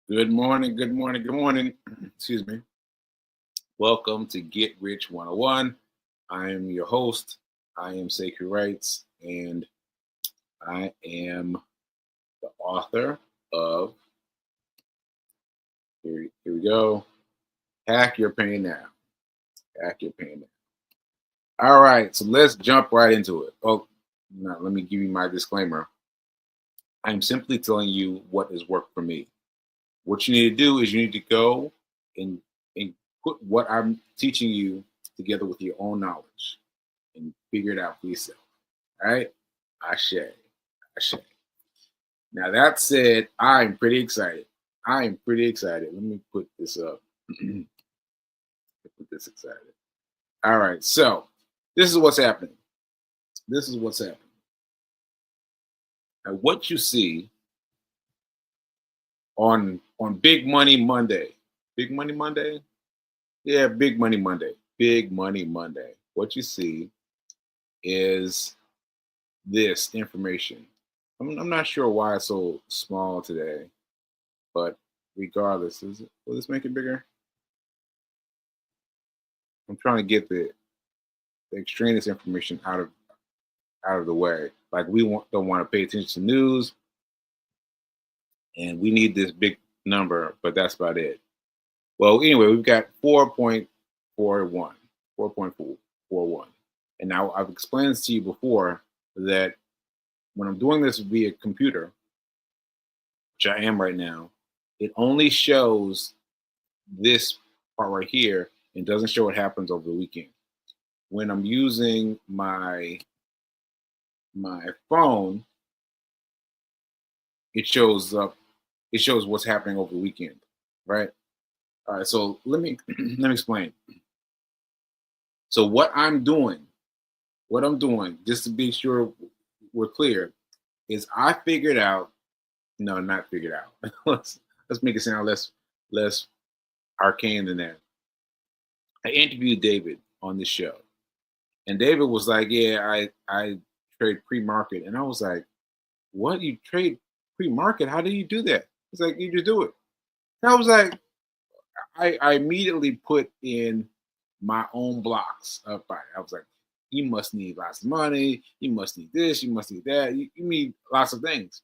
Good morning, good morning, good morning. Excuse me. Welcome to Get Rich 101. I am your host. I am Sekou Wrights, and I am the author of, here we go, Hack Your Pain Now. Hack Your Pain Now. All right, so let's jump right into it. Oh, now let me give you my disclaimer. I'm simply telling you what has worked for me. What you need to do is you need to go and, and put what I'm teaching you together with your own knowledge and figure it out for yourself. All right? Ashe. Ashe. Now, that said, I'm pretty excited. I am pretty excited. Let me put this up. Put this excited. All right. So, this is what's happening. This is what's happening. Now, what you see on Big Money Monday. Big Money Monday? Yeah, Big Money Monday. Big Money Monday. What you see is this information. I'm not sure why it's so small today, but regardless, will this make it bigger? I'm trying to get the extraneous information out of the way. Like don't want to pay attention to news, and we need this big number, but that's about it. Well, anyway, we've got 4.41, 4.41. And now I've explained this to you before that when I'm doing this via computer, which I am right now, it only shows this part right here and doesn't show what happens over the weekend. When I'm using my phone, it shows what's happening over the weekend, right? All right, so let me explain. So what I'm doing, just to be sure we're clear, is I figured out, no, not figured out. let's make it sound less arcane than that. I interviewed David on this show, and David was like, "Yeah, I trade pre-market," and I was like, "What? You trade pre-market? How do you do that?" He's like, "You just do it." And I was like, I immediately put in my own blocks up by it. I was like, "You must need lots of money. You must need this. You must need that. You need lots of things."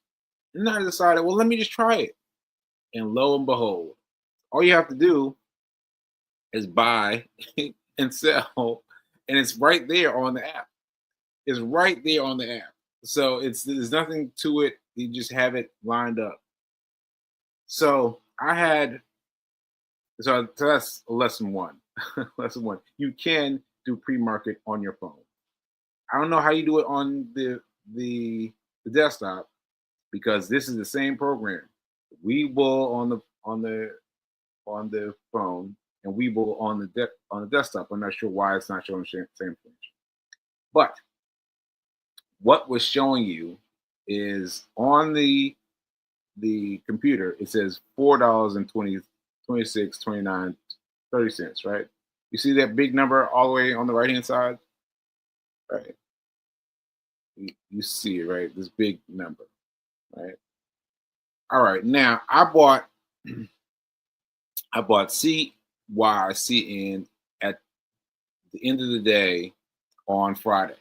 And I decided, well, let me just try it. And lo and behold, all you have to do is buy and sell, and it's right there on the app. It's right there on the app. So there's nothing to it. You just have it lined up. So so that's lesson one. Lesson one. You can do pre-market on your phone. I don't know how you do it on the desktop because this is the same program. Webull on the phone and Webull on the desktop. I'm not sure why it's not showing the same information. But what was showing you is on the computer, it says $4.26, 29, 30 cents, right? You see that big number all the way on the right hand side? Right. You see it, right? This big number, right? All right. Now I bought CYCN at the end of the day on Friday.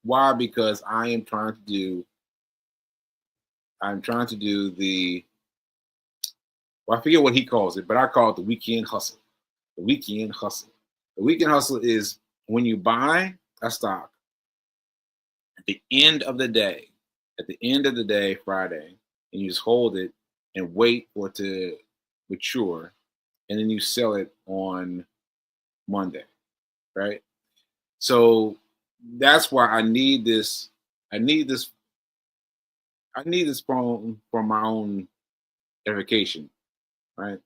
Why? Because I'm trying to do the, well, I forget what he calls it, but I call it the weekend hustle. The weekend hustle. The weekend hustle is when you buy a stock at the end of the day, Friday, and you just hold it and wait for it to mature, and then you sell it on Monday, right? So that's why I need this phone for my own edification, right?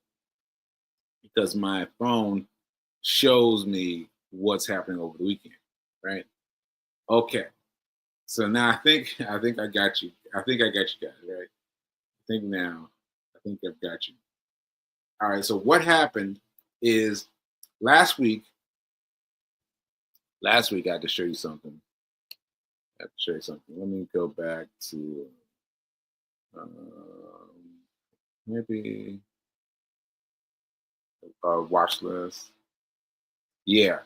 Because my phone shows me what's happening over the weekend, right? Okay. So now I think I got you. I think I got you guys, right? I think I've got you. All right. So what happened is last week I had to show you something. Let me go back to maybe watch list. Yeah,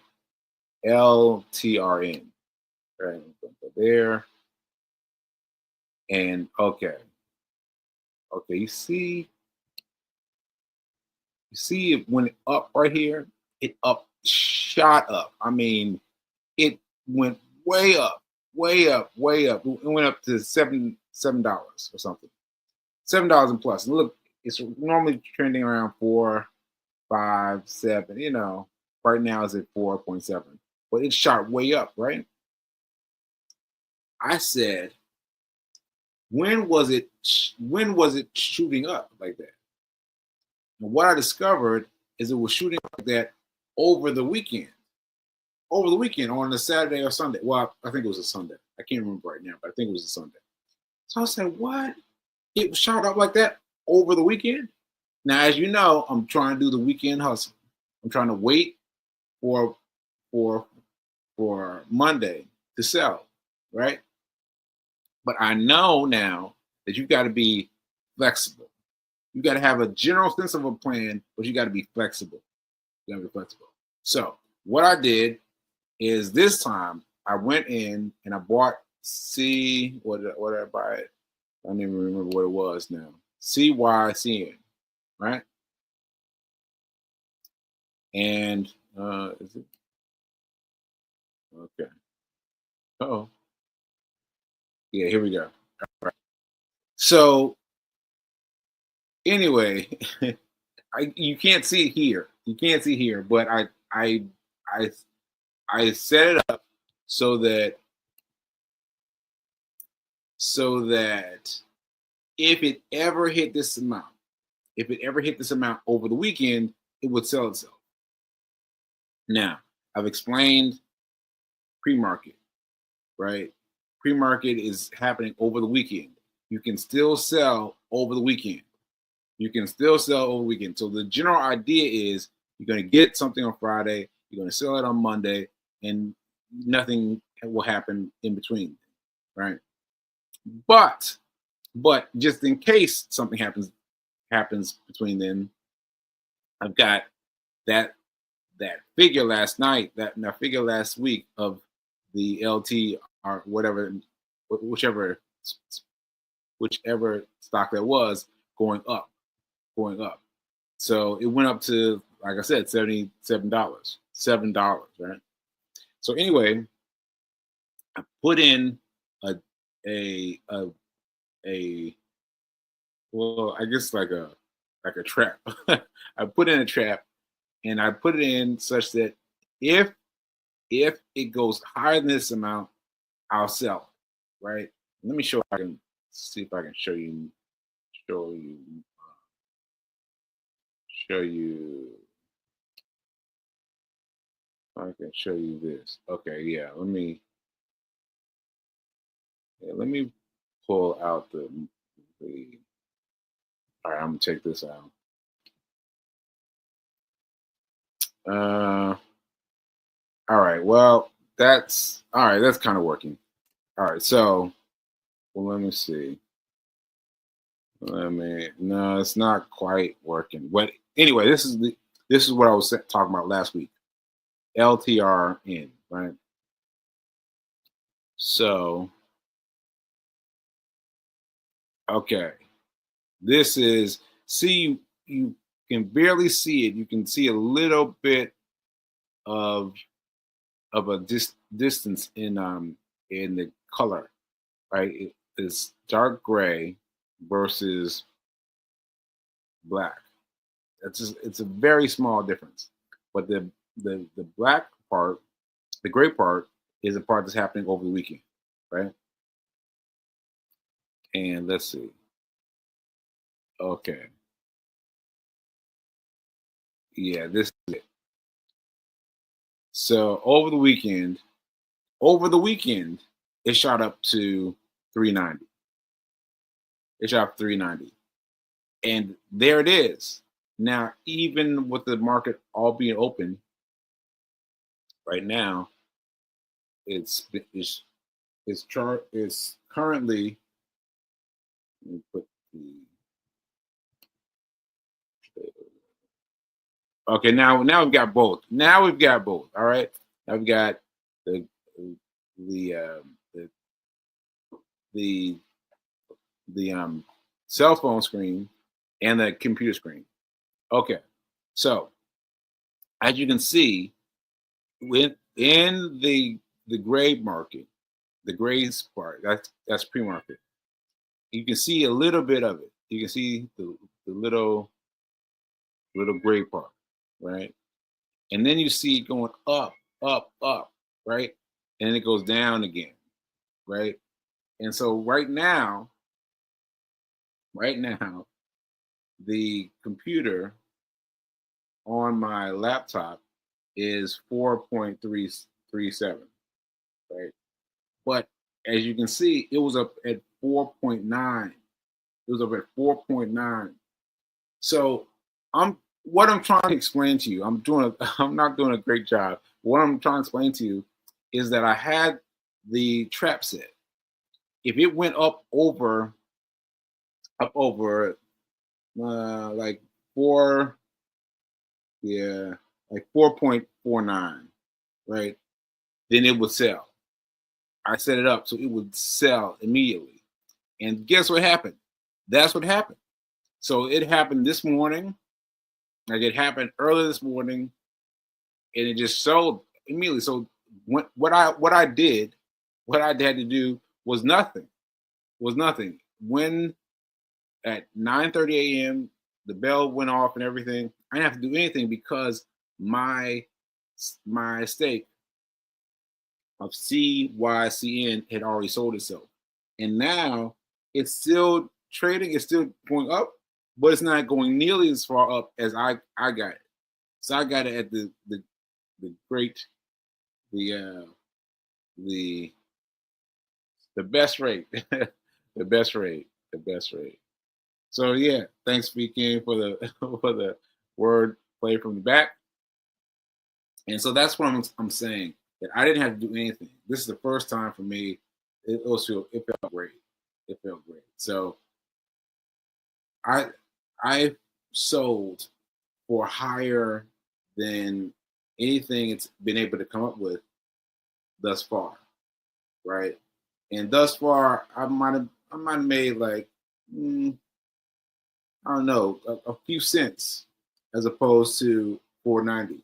LTRN. Right, go there. And okay, you see it when it up right here, it up shot up. I mean, it went way up, way up, way up. It went up to $7 or something. $7 and plus. And look, it's normally trending around 4, 5, 7. Right now it's at 4.7. But it shot way up, right? I said, when was it shooting up like that? And what I discovered is it was shooting up like that over the weekend. Over the weekend on a Saturday or Sunday. Well, I think it was a Sunday. I can't remember right now, but I think it was a Sunday. So I said, what? It shot up like that over the weekend? Now, as you know, I'm trying to do the weekend hustle. I'm trying to wait for Monday to sell, right? But I know now that you got to be flexible. You got to have a general sense of a plan, but you got to be flexible. You got to be flexible. So what I did is this time I went in and I bought what did I buy it? I don't even remember what it was now. CYCN, right? And is it okay? Oh, yeah. Here we go. All right. So anyway, you can't see it here. You can't see here, but I set it up so that if it ever hit this amount, over the weekend, it would sell itself. Now, I've explained pre-market, right? Pre-market is happening over the weekend. You can still sell over the weekend. So the general idea is you're going to get something on Friday, you're going to sell it on Monday, and nothing will happen in between, right? But just in case something happens between then, I've got that figure last week of the LT or whatever, whichever stock that was going up. So it went up to, like I said, $77, right? So anyway, I put in a well, I guess like a trap. I put in a trap, and I put it in such that if it goes higher than this amount, I'll sell, right? Let me show. I can see if I can show you. Show you. Show you. I can show you this. Okay, yeah. Let me pull out the. All right, I'm gonna check this out. All right. Well, that's all right. That's kind of working. All right. So, well, let me see. No, it's not quite working. But anyway, this is what I was talking about last week. LTRN, right? So, okay, this is you can barely see it. You can see a little bit of a distance in the color, right? It is dark gray versus black. It's a very small difference, but the black part, the gray part, is the part that's happening over the weekend, right? And let's see. Okay, yeah, this is it. So over the weekend, it shot up to 390. It shot up 390, and there it is. Now, even with the market all being open right now, its chart is currently. Let me put the Okay, now we've got both. Now we've got both. All right. Now we've got the the the the, the cell phone screen and the computer screen. Okay. So as you can see, within the gray market, the gray part, that's pre-market. You can see a little bit of it. You can see the little gray part, right? And then you see it going up, up, up, right? And then it goes down again, right? And so right now, the computer on my laptop is 4.337, right? But as you can see, it was up at 4.9. It was up at 4.9. So what I'm trying to explain to you, I'm not doing a great job. What I'm trying to explain to you is that I had the trap set. If it went up over like four, yeah, like 4.49, right? Then it would sell. I set it up so it would sell immediately. And guess what happened? That's what happened. So it happened this morning. Like it happened early this morning, and it just sold immediately. So what I had to do was nothing. When at 9:30 a.m. the bell went off and everything, I didn't have to do anything because my stake of CYCN had already sold itself, and now it's still trading. It's still going up, but it's not going nearly as far up as I got it. So I got it at the great the best rate, the best rate. So yeah, thanks speaking for the for the word play from the back. And so that's what I'm saying, that I didn't have to do anything. This is the first time for me. It felt great. It felt great. So I sold for higher than anything it's been able to come up with thus far, right? And thus far, I might have made like I don't know, a few cents as opposed to 490,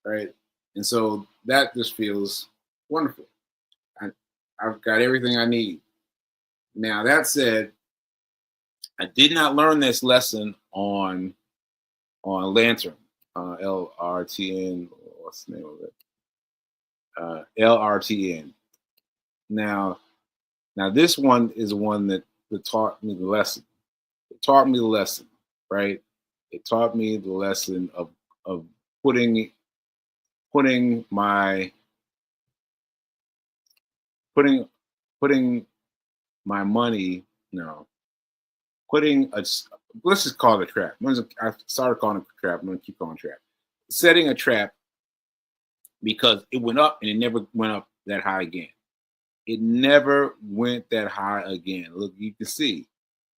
right? And so that just feels wonderful. I've got everything I need. Now that said, I did not learn this lesson on Lantern, LRTN. What's the name of it? LRTN. Now this one is one that taught me the lesson. It taught me the lesson, right? It taught me the lesson of putting my money, let's just call it a trap. I started calling it a trap. I'm going to keep calling it a trap. Setting a trap because it went up and it never went up that high again. It never went that high again. Look, you can see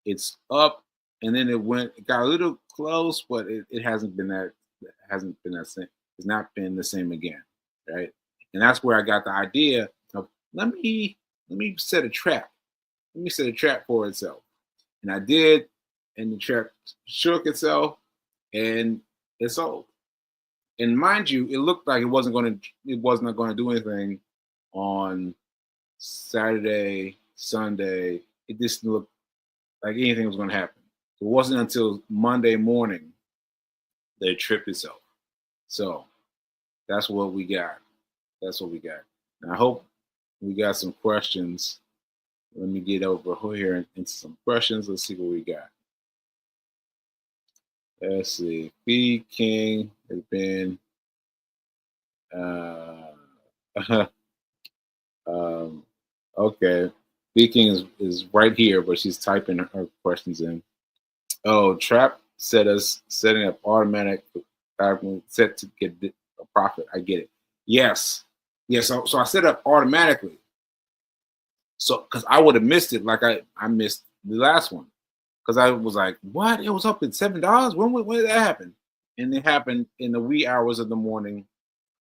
it's up and then it got a little close, but it hasn't been that same. It's not been the same again, right? And that's where I got the idea of let me set a trap. Let me set a trap for itself. And I did, and the trap shook itself and it sold. And mind you, it looked like it wasn't going to do anything on Saturday, Sunday. It just looked like anything was going to happen. It wasn't until Monday morning that it tripped itself. So that's what we got. And I hope we got some questions. Let me get over here into some questions. Let's see what we got. Let's see. B King has been okay. B King is right here, but she's typing her questions in. Oh, trap setting up automatic set to get a profit. I get it. Yes. So I set up automatically. So because I would have missed it, like I missed the last one, because I was like, what? It was up at $7. When did that happen? and it happened in the wee hours of the morning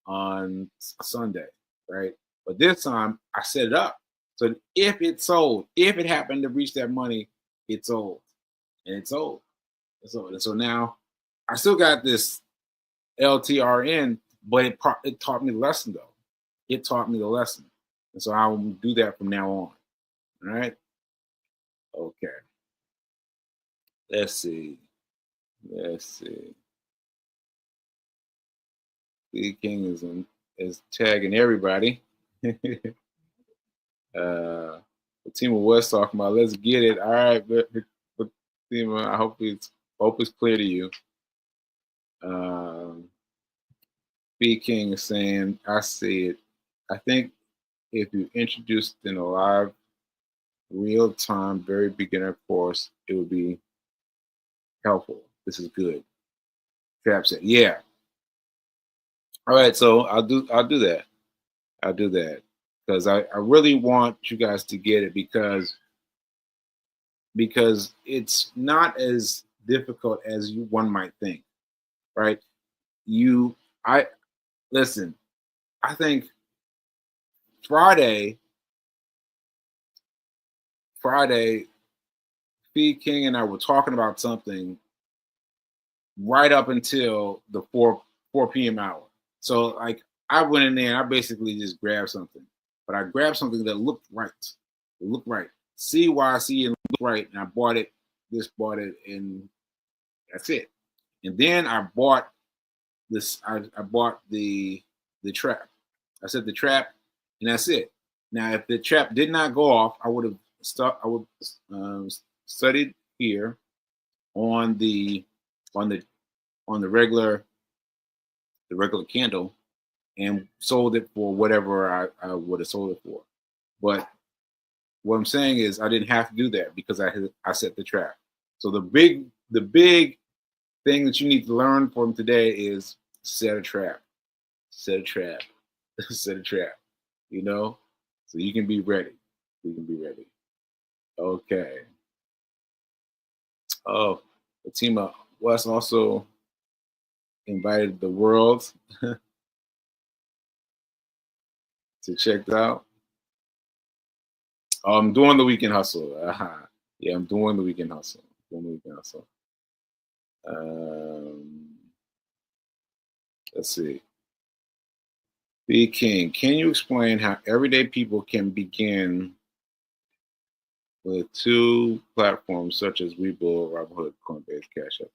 on Sunday, right? But this time I set it up so that if it sold, if it happened to reach that money, it sold, and it sold, and sold. And so now I still got this LTRN, but it taught me the lesson though. It taught me the lesson, and so I will do that from now on. All right. Okay. Let's see. Let's see. The King is tagging everybody. Fatima was talking about. Let's get it. All right, but Fatima, I hope it's clear to you. B King is saying, I see it. I think if you introduced in a live, real time, very beginner course, it would be helpful. This is good. Trap said, yeah. All right, so I'll do that. I'll do that because I really want you guys to get it because it's not as difficult as one might think, right? I listen. I think Friday, Fee King and I were talking about something right up until the 4 p.m. hour. So like I went in there and I basically just grabbed something, but I grabbed something that looked right. It looked right. CYC and looked right, and I bought it. Bought it, and that's it. And then I bought this. I bought the trap. I set the trap, and that's it. Now, if the trap did not go off, I would have studied here on the regular candle and sold it for whatever I would have sold it for. But what I'm saying is I didn't have to do that because I set the trap. So the big thing that you need to learn from today is set a trap. Set a trap. Set a trap. You know? So you can be ready. You can be ready. Okay. Oh, Fatima West also invited the world to check out. Oh, I'm doing the weekend hustle. Yeah, I'm doing the weekend hustle. Let's see. B King, can you explain how everyday people can begin with 2 platforms such as Webull, Robinhood, Coinbase, Cash App?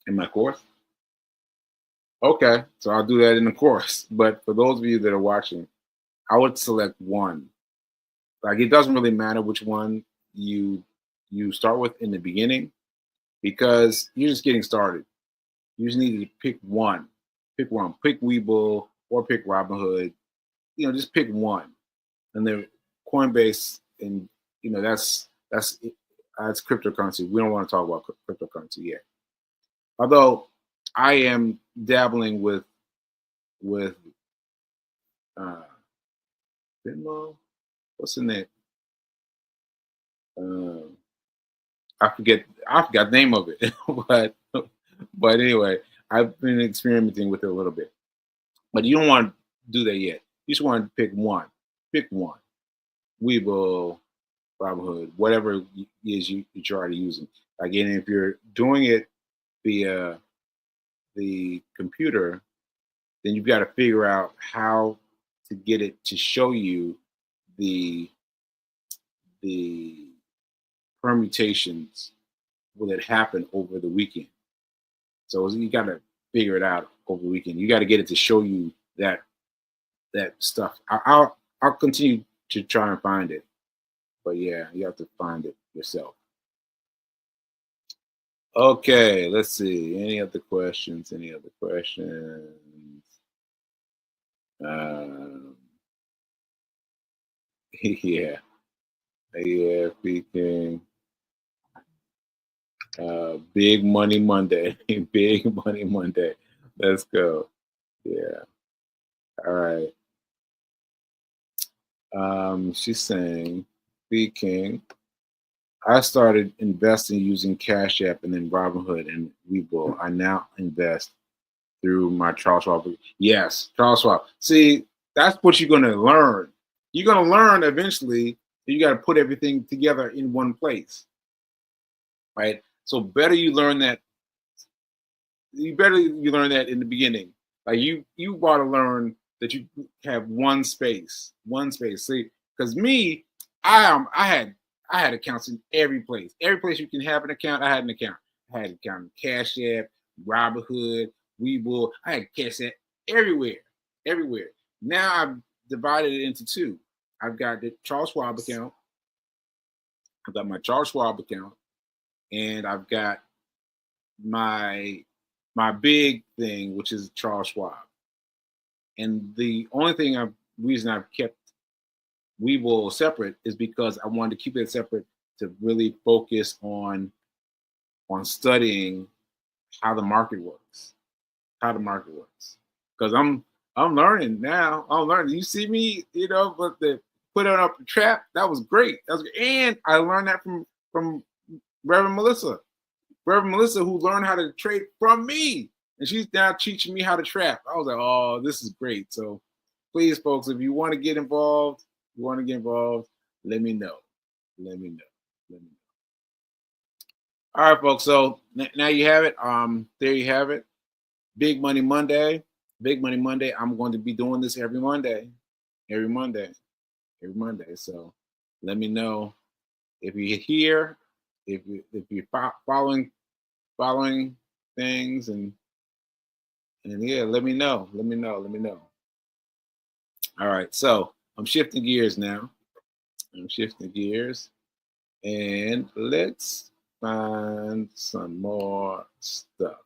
In my course? Okay, so I'll do that in the course. But for those of you that are watching, I would select one. Like it doesn't really matter which one you start with in the beginning because you're just getting started. You just need to pick one. Pick one. Pick Webull or pick Robinhood. Just pick one. And then Coinbase, and that's cryptocurrency. We don't want to talk about cryptocurrency yet. Although I am dabbling with Venmo. What's the name? I forgot the name of it, but anyway, I've been experimenting with it a little bit. But you don't want to do that yet. You just want to pick one. Pick one. Webull, Robinhood, whatever it is you're already using. Again, if you're doing it via the computer, then you've got to figure out how to get it to show you the permutations that happen over the weekend. So you got to figure it out over the weekend. You got to get it to show you that stuff. I'll continue to try and find it, but yeah, you have to find it yourself. Okay, let's see. Any other questions? Yeah, speaking. Big Money Monday. Big Money Monday. Let's go. Yeah. All right. She's saying, speaking. I started investing using Cash App and then Robinhood and Webull. I now invest through my Charles Schwab. Yes, Charles Schwab. See, that's what you're going to learn. You're going to learn eventually that you got to put everything together in one place, right? So better you learn that. You learn that in the beginning. Like you want to learn that you have one space. See, because me, I had accounts in every place. Every place you can have an account, I had an account. I had an account in Cash App, Robinhood, Webull. I had Cash App everywhere. Now I've divided it into two. I've got the Charles Schwab account. I've got my Charles Schwab account, and I've got my big thing, which is Charles Schwab. And the only reason I've kept Webull separate is because I wanted to keep it separate to really focus on studying how the market works. Because I'm learning now. I'm learning. You see me, but the put up the trap, that was great. And I learned that from Reverend Melissa. Reverend Melissa, who learned how to trade from me. And she's now teaching me how to trap. I was like, oh, this is great. So please, folks, if you want to get involved, let me know. All right, folks. So now you have it. There you have it. Big Money Monday. I'm going to be doing this every Monday. So let me know if you're here, if you're following things, and yeah, let me know. All right, so I'm shifting gears now. And let's find some more stuff.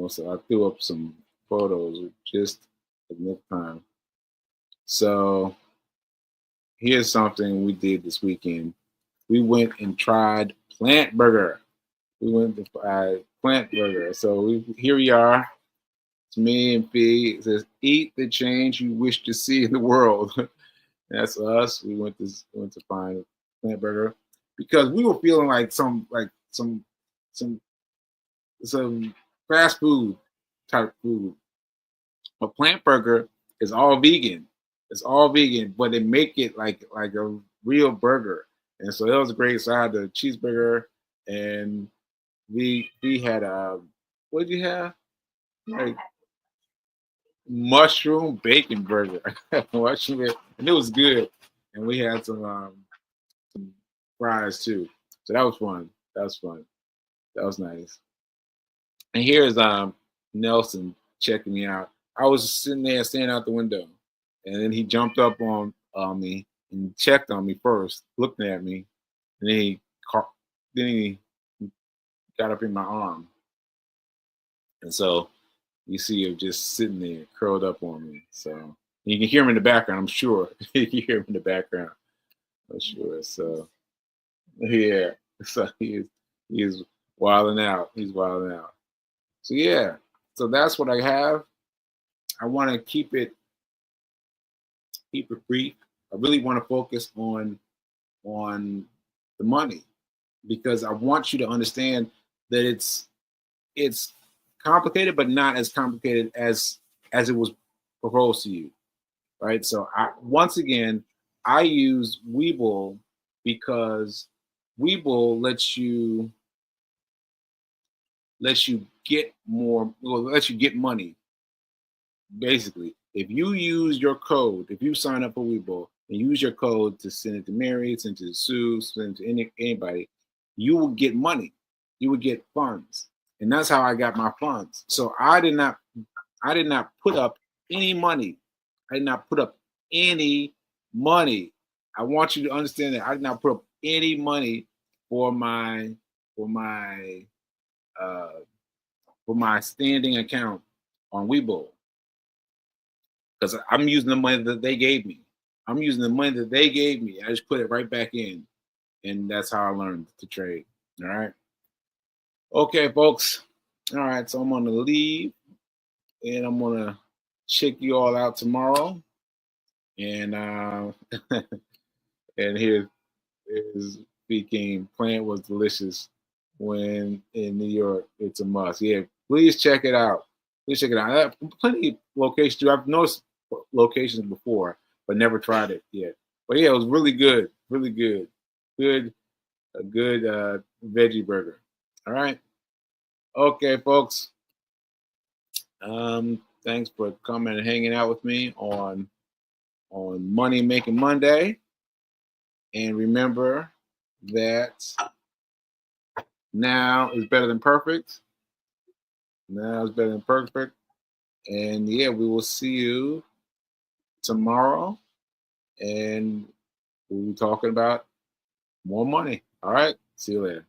So I threw up some photos just enough time. So here's something we did this weekend. We went and tried Plant Burger. So here we are. It's me and Fee. It says, "Eat the change you wish to see in the world." That's us. We went to find Plant Burger because we were feeling like some fast food type food. But Plant Burger is all vegan. But they make it like a real burger. And so that was great. So I had the cheeseburger, and we had what did you have? Like mushroom bacon burger. And it was good. And we had some fries too. So that was fun. That was nice. And here's Nelson checking me out. I was sitting there standing out the window, and then he jumped up on me and checked on me first, looked at me, and then he got up in my arm. And so you see him just sitting there, curled up on me. So you can hear him in the background, I'm sure. You can hear him in the background, I'm sure. So yeah, so he's wilding out. So yeah, so that's what I have. I want to keep it brief. I really want to focus on the money, because I want you to understand that it's complicated, but not as complicated as it was proposed to you, right? So once again, I use Webull because Webull lets you get money. Basically, if you use your code, if you sign up for Webull and use your code to send it to Mary, send it to Sue, send it to anybody, you will get money. You would get funds. And that's how I got my funds. So I did not put up any money. I want you to understand that I did not put up any money for my standing account on Webull, because I'm using the money that they gave me. I just put it right back in, and that's how I learned to trade. All right. Okay, folks. All right, so I'm gonna leave, and I'm gonna check you all out tomorrow. And and here is speaking, plant was delicious. When in New York, it's a must. Yeah, please check it out. Please check it out. I have plenty of locations. I've noticed locations before, but never tried it yet. But yeah, it was really good. Really good. Good, a good veggie burger. All right. Okay, folks. Thanks for coming and hanging out with me on Money Making Monday. And remember that now is better than perfect. Now is better than perfect. And yeah, we will see you tomorrow. And we'll be talking about more money. All right. See you later.